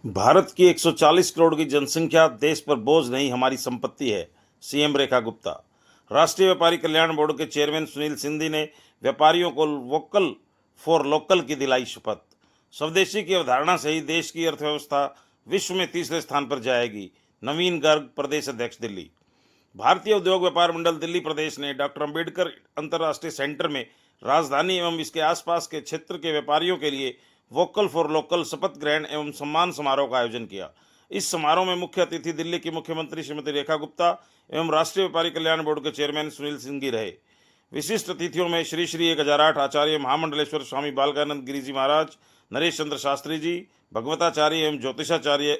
भारत की 140 करोड़ की जनसंख्या देश पर बोझ नहीं, हमारी संपत्ति है। सीएम रेखा गुप्ता। राष्ट्रीय व्यापारी कल्याण बोर्ड के चेयरमैन सुनील सिंधी ने व्यापारियों को वोकल फॉर लोकल की दिलाई शपथ। स्वदेशी की अवधारणा से ही देश की अर्थव्यवस्था विश्व में तीसरे स्थान पर जाएगी। नवीन गर्ग, प्रदेश अध्यक्ष, दिल्ली। भारतीय उद्योग व्यापार मंडल दिल्ली प्रदेश ने डॉक्टर अंबेडकर अंतर्राष्ट्रीय सेंटर में राजधानी एवं इसके आसपास के क्षेत्र के व्यापारियों के लिए वोकल फॉर लोकल शपथ ग्रहण एवं सम्मान समारोह का आयोजन किया। इस समारोह में मुख्य अतिथि दिल्ली की मुख्यमंत्री श्रीमती रेखा गुप्ता एवं राष्ट्रीय व्यापारी कल्याण बोर्ड के चेयरमैन सुनील सिंघी रहे। विशिष्ट अतिथियों में श्री श्री 1008 आचार्य महामंडलेश्वर स्वामी बालकानंद गिरी जी महाराज, नरेश चंद्र शास्त्री जी, भगवताचार्य एवं ज्योतिषाचार्य,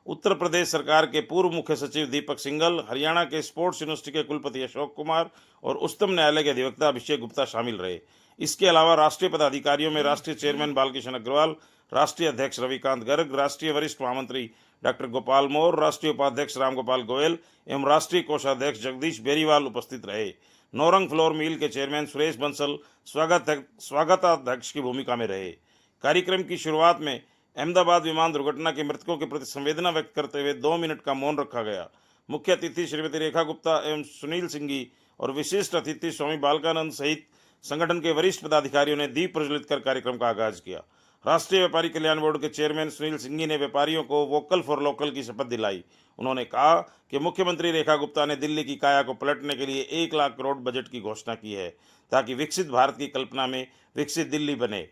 उत्तर प्रदेश सरकार के पूर्व मुख्य सचिव दीपक सिंघल, हरियाणा के स्पोर्ट्स यूनिवर्सिटी के कुलपति अशोक कुमार और उच्चतम न्यायालय के अधिवक्ता अभिषेक गुप्ता शामिल रहे। इसके अलावा राष्ट्रीय पदाधिकारियों में राष्ट्रीय चेयरमैन बालकृष्ण अग्रवाल, राष्ट्रीय अध्यक्ष रविकांत गर्ग, राष्ट्रीय वरिष्ठ महामंत्री डॉक्टर गोपाल मौर्य, राष्ट्रीय उपाध्यक्ष रामगोपाल गोयल एवं राष्ट्रीय कोषाध्यक्ष जगदीश बेरीवाल उपस्थित रहे। नौरंग फ्लोर मिल के चेयरमैन सुरेश बंसल स्वागताध्यक्ष की भूमिका में रहे। कार्यक्रम की शुरुआत में अहमदाबाद विमान दुर्घटना के मृतकों के प्रति संवेदना व्यक्त करते हुए 2 मिनट का मौन रखा गया। मुख्य अतिथि श्रीमती रेखा गुप्ता एवं सुनील सिंघी और विशिष्ट अतिथि स्वामी बालकानंद सहित संगठन के वरिष्ठ पदाधिकारियों ने दीप प्रज्वलित कर कार्यक्रम का आगाज किया। राष्ट्रीय व्यापारी कल्याण बोर्ड के चेयरमैन सुनील सिंघी ने व्यापारियों को वोकल फॉर लोकल की शपथ दिलाई। उन्होंने कहा कि मुख्यमंत्री रेखा गुप्ता ने दिल्ली की काया को पलटने के लिए 1 लाख करोड़ बजट की घोषणा की है, ताकि विकसित भारत की कल्पना में विकसित दिल्ली बने।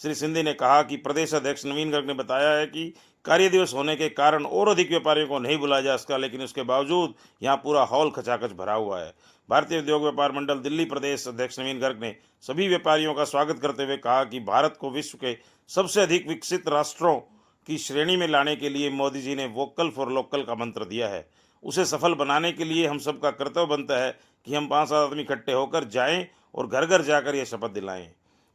श्री सिंधी ने कहा कि प्रदेश अध्यक्ष नवीन गर्ग ने बताया है कि कार्य दिवस होने के कारण और अधिक व्यापारियों को नहीं बुलाया जा सका, लेकिन उसके बावजूद यहाँ पूरा हॉल खचाखच भरा हुआ है। भारतीय उद्योग व्यापार मंडल दिल्ली प्रदेश अध्यक्ष नवीन गर्ग ने सभी व्यापारियों का स्वागत करते हुए कहा कि भारत को विश्व के सबसे अधिक विकसित राष्ट्रों की श्रेणी में लाने के लिए मोदी जी ने वोकल फॉर लोकल का मंत्र दिया है। उसे सफल बनाने के लिए हम सबका कर्तव्य बनता है कि हम 5-7 आदमी इकट्ठे होकर जाएं और घर घर जाकर यह शपथ दिलाएं।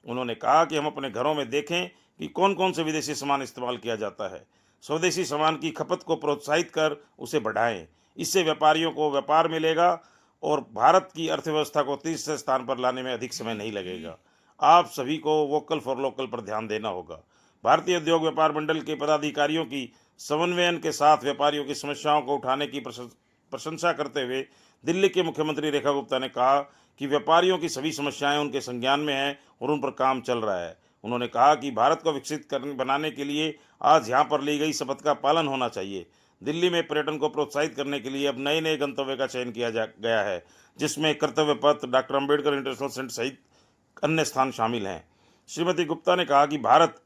उन्होंने कहा कि हम अपने घरों में देखें कि कौन कौन से विदेशी सामान इस्तेमाल किया जाता है। स्वदेशी सामान की खपत को प्रोत्साहित कर उसे बढ़ाएं। इससे व्यापारियों को व्यापार मिलेगा और भारत की अर्थव्यवस्था को तीसरे स्थान पर लाने में अधिक समय नहीं लगेगा। आप सभी को वोकल फॉर लोकल पर ध्यान देना होगा। भारतीय उद्योग व्यापार मंडल के पदाधिकारियों की समन्वयन के साथ व्यापारियों की समस्याओं को उठाने की प्रशंसा करते हुए दिल्ली के मुख्यमंत्री रेखा गुप्ता ने कहा कि व्यापारियों की सभी समस्याएं उनके संज्ञान में हैं और उन पर काम चल रहा है। उन्होंने कहा कि भारत को विकसित बनाने के लिए आज यहाँ पर ली गई शपथ का पालन होना चाहिए। दिल्ली में पर्यटन को प्रोत्साहित करने के लिए अब नए नए गंतव्य का चयन किया गया है, जिसमें कर्तव्य पथ, डॉक्टर अंबेडकर इंटरनेशनल सेंटर सहित अन्य स्थान शामिल हैं। श्रीमती गुप्ता ने कहा कि भारत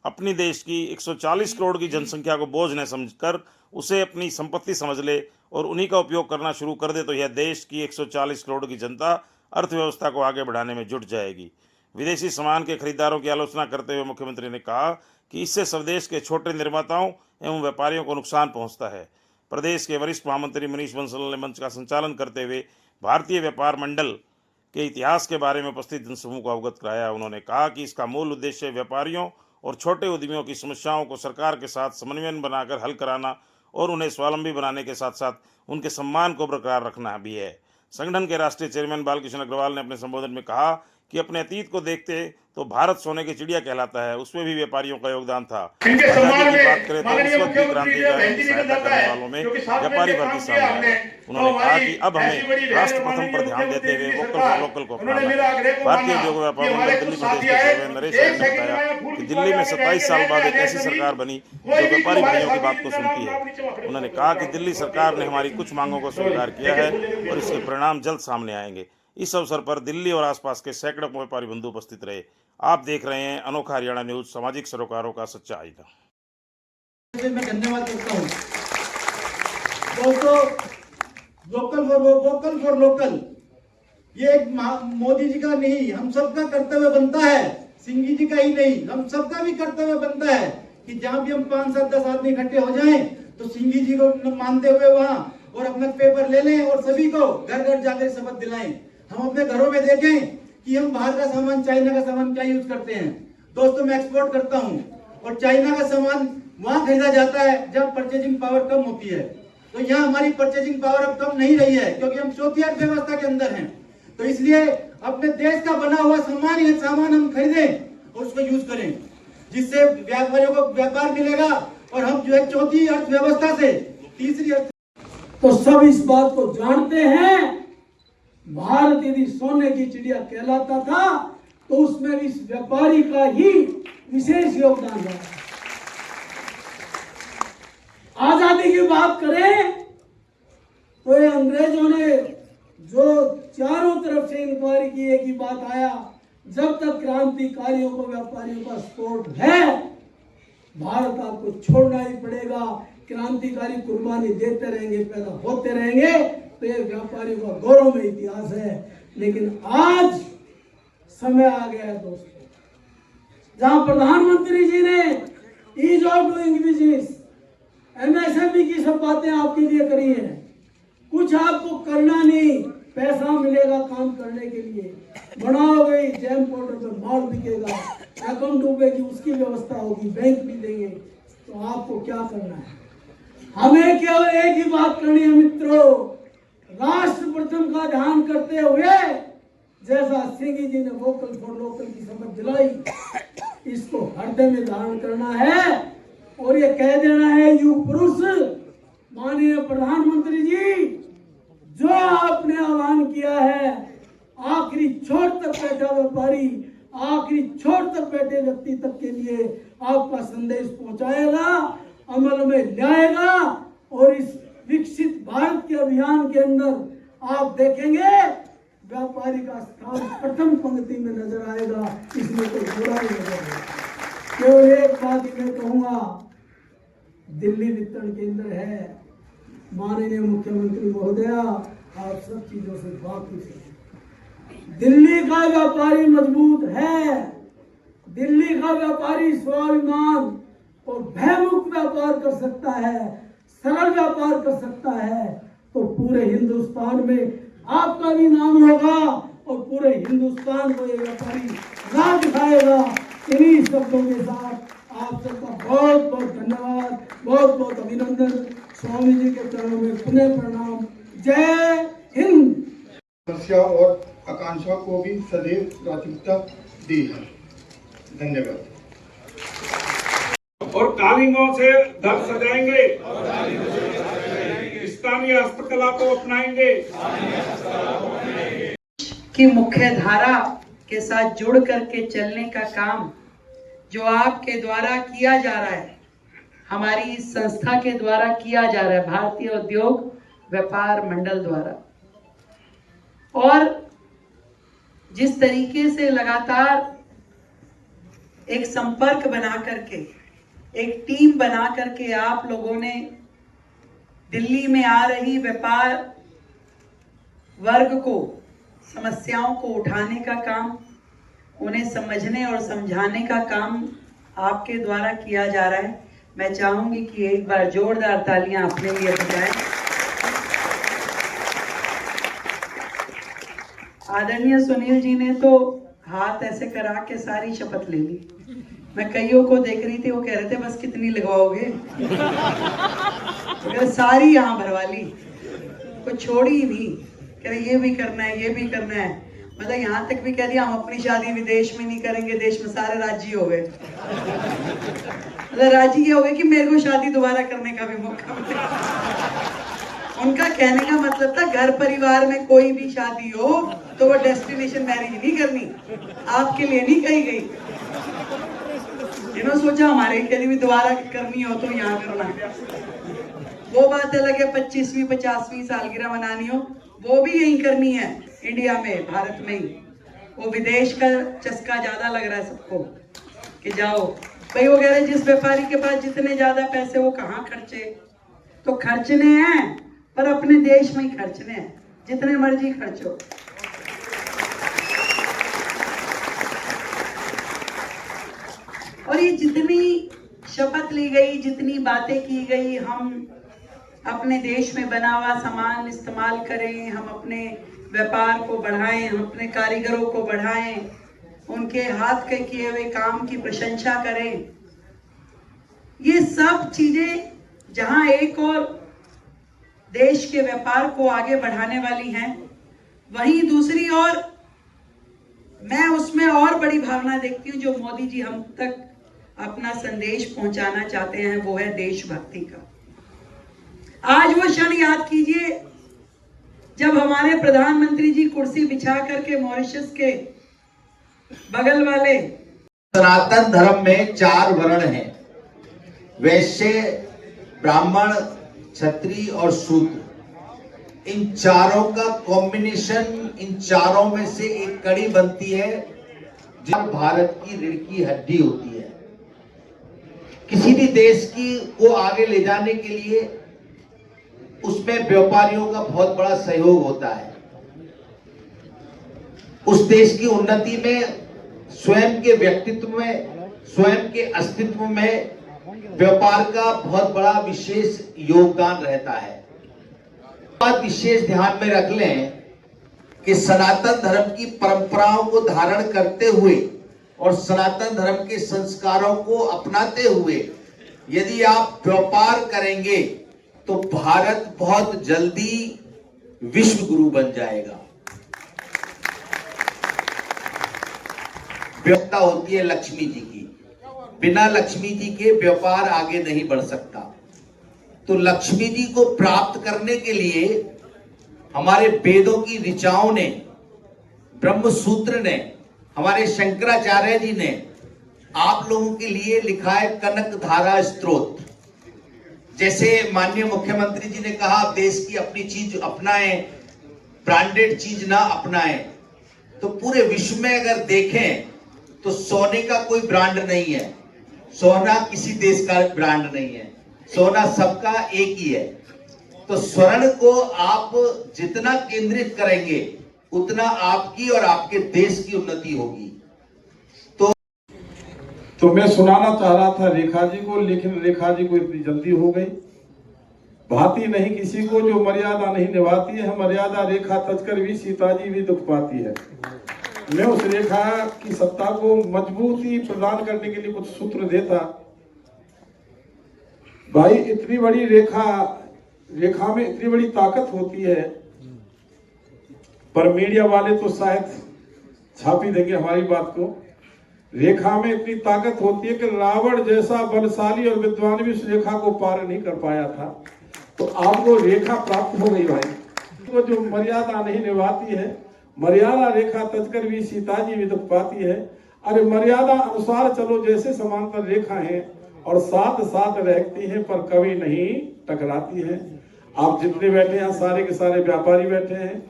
अपनी देश की 140 करोड़ की जनसंख्या को बोझ न समझकर उसे अपनी संपत्ति समझ ले और उन्हीं का उपयोग करना शुरू कर दे तो यह देश की 140 करोड़ की जनता अर्थव्यवस्था को आगे बढ़ाने में जुट जाएगी। विदेशी सामान के खरीदारों की आलोचना करते हुए मुख्यमंत्री ने कहा कि इससे स्वदेश के छोटे निर्माताओं एवं व्यापारियों को नुकसान पहुंचता है। प्रदेश के वरिष्ठ महामंत्री मनीष बंसल ने मंच का संचालन करते हुए भारतीय व्यापार मंडल के इतिहास के बारे में उपस्थित जनसमूह को अवगत कराया। उन्होंने कहा कि इसका मूल उद्देश्य व्यापारियों और छोटे उद्यमियों की समस्याओं को सरकार के साथ समन्वय बनाकर हल कराना और उन्हें स्वावलंबी बनाने के साथ साथ उनके सम्मान को बरकरार रखना भी है। संगठन के राष्ट्रीय चेयरमैन बालकृष्ण अग्रवाल ने अपने संबोधन में कहा कि अपने अतीत को देखते तो भारत सोने की चिड़िया कहलाता है, उसमें भी व्यापारियों का योगदान था। आजादी की बात करें तो उस वक्त की क्रांतिकारियों की सहायता करने वालों में व्यापारी वर्ग सामने आया। उन्होंने कहा कि अब हमें राष्ट्र प्रथम पर ध्यान देते हुए वोकल फॉर लोकल को अपनाना है। भारतीय उद्योग व्यापार मंडल दिल्ली प्रदेश के चेयरमैन नरेश ने बताया कि दिल्ली में 27 साल बाद एक ऐसी सरकार बनी जो व्यापारी भाइयों की बात को सुनती है। उन्होंने कहा कि दिल्ली सरकार ने हमारी कुछ मांगों को स्वीकार किया है और इसके परिणाम जल्द सामने आएंगे। इस अवसर पर दिल्ली और आसपास के सैकड़ों व्यापारी बंधु उपस्थित रहे। आप देख रहे हैं अनोखा हरियाणा न्यूज, सामाजिक सरोकारों का सच्चा आईना। मैं धन्यवाद करता हूँ दोस्तों। वोकल फॉर लोकल ये एक मोदी जी का नहीं, हम सबका कर्तव्य बनता है। सिंघी जी का ही नहीं, हम सबका भी कर्तव्य बनता है कि जहाँ भी हम 5-7-10 आदमी इकट्ठे हो जाएं तो सिंघी जी को मानते हुए वहां और अपना पेपर ले लें और सभी को घर घर जाकर शपथ दिलाएं। हम अपने घरों में देखें कि हम बाहर का सामान, चाइना का सामान क्या यूज करते हैं। दोस्तों, मैं एक्सपोर्ट करता हूं और चाइना का सामान वहां खरीदा जाता है जब परचेजिंग पावर कम होती है। तो यहाँ हमारी परचेजिंग पावर अब कम नहीं रही है क्योंकि हम चौथी अर्थव्यवस्था के अंदर हैं। तो इसलिए अपने देश का बना हुआ सामान हम खरीदें और उसको यूज करें, जिससे व्यापारियों को व्यापार मिलेगा और हम जो है चौथी अर्थव्यवस्था से तीसरी तो सब इस बात को जानते हैं, भारत यदि सोने की चिड़िया कहलाता था तो उसमें इस व्यापारी का ही विशेष योगदान रहा। आजादी की बात करें तो ये अंग्रेजों ने जो चारों तरफ से इंक्वायरी की, एक ही बात आया, जब तक क्रांतिकारियों को व्यापारियों का सपोर्ट है भारत आपको छोड़ना ही पड़ेगा। क्रांतिकारी कुर्बानी देते रहेंगे, पैदा होते रहेंगे, तो ये व्यापारियों का गौरवमय इतिहास है। लेकिन आज समय आ गया है दोस्तों, जहां प्रधानमंत्री जी ने ease of doing business, MSME की सब बातें आपके लिए करी हैं। कुछ आपको करना नहीं, पैसा मिलेगा काम करने के लिए, बनाओगे जैम पोर्टल पर माल बिकेगा, अकाउंट डूबेगी, उसकी व्यवस्था होगी, बैंक भी देंगे। तो आपको क्या करना है? हमें केवल एक ही बात करनी है मित्रों, राष्ट्र प्रथम का ध्यान करते हुए, जैसा सिंह जी ने वोकल फॉर लोकल की शपथ दिलाई, इसको हृदय में धारण करना है और ये कह देना है, युग पुरुष माननीय प्रधानमंत्री जी, जो आपने आह्वान किया है, आखिरी छोर तक बैठा व्यापारी, आखिरी छोर तक बैठे व्यक्ति तक के लिए आपका संदेश पहुंचाएगा, अमल में लाएगा। और इस विकसित भारत के अभियान के अंदर आप देखेंगे व्यापारी का स्थान प्रथम पंक्ति में नजर आएगा, इसमें कोई बुराई नहीं है। केवल एक बात ही मैं कहूंगा, दिल्ली वितरण केंद्र है, माननीय मुख्यमंत्री महोदया आप सब चीजों से वाकिफ हैं। दिल्ली का व्यापारी मजबूत है, दिल्ली का व्यापारी स्वाभिमान और भयमुक्त व्यापार कर सकता है, सरल व्यापार कर सकता है, तो पूरे हिंदुस्तान में आपका भी नाम होगा और पूरे हिंदुस्तान को ये व्यापारी राज दिखाएगा। इन्हीं शब्दों के साथ आप सबका बहुत बहुत धन्यवाद, बहुत बहुत अभिनंदन। स्वामी जी के चरणों में पुनः प्रणाम। जय हिंद। समस्या और आकांक्षा को भी सदैव प्राथमिकता दी है। धन्यवाद। और कालीनों से घर सजाएंगे, स्थानीय हस्तकला को अपनाएंगे। की मुख्य धारा के साथ जुड़ करके चलने का काम जो आपके द्वारा किया जा रहा है, हमारी इस संस्था के द्वारा किया जा रहा है, भारतीय उद्योग व्यापार मंडल द्वारा, और जिस तरीके से लगातार एक संपर्क बना करके, एक टीम बना करके आप लोगों ने दिल्ली में आ रही व्यापार वर्ग को, समस्याओं को उठाने का काम, उन्हें समझने और समझाने का काम आपके द्वारा किया जा रहा है। मैं चाहूंगी कि एक बार जोरदार तालियां अपने लिए बजाएं। आदरणीय सुनील जी ने तो हाथ ऐसे करा के सारी शपथ ले ली। मैं कईयों को देख रही थी, वो कह रहे थे बस कितनी लगवाओगे, तो सारी यहाँ भरवा ली, कुछ छोड़ी ही नहीं। कह रहे ये भी करना है, ये भी करना है, मतलब यहाँ तक भी कह दिया हम अपनी शादी विदेश में नहीं करेंगे, देश में सारे राजी हो गए। मतलब राजी ये हो गए कि मेरे को शादी दोबारा करने का भी मौका मिले। उनका कहने का मतलब था घर परिवार में कोई भी शादी हो तो वो डेस्टिनेशन मैरिज नहीं करनी, आपके लिए नहीं कही गई। इन्होंने सोचा हमारे के लिए भी दोबारा करनी हो तो यहाँ करना। वो बात अलग है 25वीं 50वीं सालगिरह मनानी हो, वो भी यही करनी है इंडिया में, भारत में ही। वो विदेश का चस्का ज्यादा लग रहा है सबको कि जाओ भाई। वो कह रहे जिस व्यापारी के पास जितने ज्यादा पैसे वो कहाँ खर्चे, तो खर्चने हैं पर अपने देश में ही खर्चने हैं, जितने मर्जी खर्चो। और ये जितनी शपथ ली गई, जितनी बातें की गई, हम अपने देश में बना हुआ सामान इस्तेमाल करें, हम अपने व्यापार को बढ़ाएं, हम अपने कारीगरों को बढ़ाएं, उनके हाथ के किए हुए काम की प्रशंसा करें। ये सब चीजें जहां एक और देश के व्यापार को आगे बढ़ाने वाली हैं, वहीं दूसरी ओर मैं उसमें और बड़ी भावना देखती हूँ जो मोदी जी हम तक अपना संदेश पहुंचाना चाहते हैं, वो है देशभक्ति का। आज वो क्षण याद कीजिए जब हमारे प्रधानमंत्री जी कुर्सी बिछा करके मॉरिशस के बगल वाले सनातन धर्म में 4 वर्ण हैं, वैश्य, ब्राह्मण, क्षत्रिय और शूद्र। इन चारों का कॉम्बिनेशन, इन चारों में से एक कड़ी बनती है जो भारत की रीढ़ की हड्डी होती है। किसी भी देश की को आगे ले जाने के लिए उसमें व्यापारियों का बहुत बड़ा सहयोग होता है। उस देश की उन्नति में, स्वयं के व्यक्तित्व में, स्वयं के अस्तित्व में व्यापार का बहुत बड़ा विशेष योगदान रहता है। बात विशेष ध्यान में रख लें कि सनातन धर्म की परंपराओं को धारण करते हुए और सनातन धर्म के संस्कारों को अपनाते हुए यदि आप व्यापार करेंगे तो भारत बहुत जल्दी विश्व गुरु बन जाएगा। व्यवस्था होती है लक्ष्मी जी की, बिना लक्ष्मी जी के व्यापार आगे नहीं बढ़ सकता। तो लक्ष्मी जी को प्राप्त करने के लिए हमारे वेदों की ऋचाओं ने, ब्रह्म सूत्र ने, हमारे शंकराचार्य जी ने आप लोगों के लिए लिखा है कनक धारा स्तोत्र। जैसे माननीय मुख्यमंत्री जी ने कहा देश की अपनी चीज अपनाएं, ब्रांडेड चीज ना अपनाएं। तो पूरे विश्व में अगर देखें तो सोने का कोई ब्रांड नहीं है, सोना किसी देश का ब्रांड नहीं है, सोना सबका एक ही है। तो स्वर्ण को आप जितना केंद्रित करेंगे उतना आपकी और आपके देश की उन्नति होगी। तो मैं सुनाना चाह रहा था रेखा जी को, लेकिन रेखा जी को इतनी जल्दी हो गई। भाती नहीं किसी को जो मर्यादा नहीं निभाती है, मर्यादा रेखा तजकर भी सीता जी भी दुख पाती है। मैं उस रेखा की सत्ता को मजबूती प्रदान करने के लिए कुछ सूत्र देता। भाई इतनी बड़ी रेखा में इतनी बड़ी ताकत होती है, पर मीडिया वाले तो शायद छापी देंगे हमारी बात को। रेखा में इतनी ताकत होती है कि रावण जैसा बलशाली और विद्वान भी उस रेखा को पार नहीं कर पाया था। तो आपको रेखा प्राप्त हो गई भाई। तो जो मर्यादा नहीं निभाती है, मर्यादा रेखा तजकर भी सीता जी भी दुख पाती है। अरे मर्यादा अनुसार चलो, जैसे समांतर रेखा है और साथ साथ रहती है पर कभी नहीं टकराती है। आप जितने बैठे हैं सारे के सारे व्यापारी बैठे हैं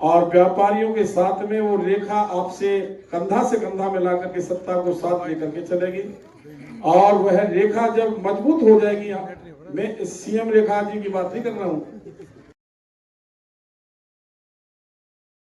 और व्यापारियों के साथ में वो रेखा आपसे कंधा से कंधा मिला करके सत्ता को साथ लेकर के चलेगी। और वह रेखा जब मजबूत हो जाएगी, मैं सीएम रेखा जी की बात नहीं कर रहा हूँ,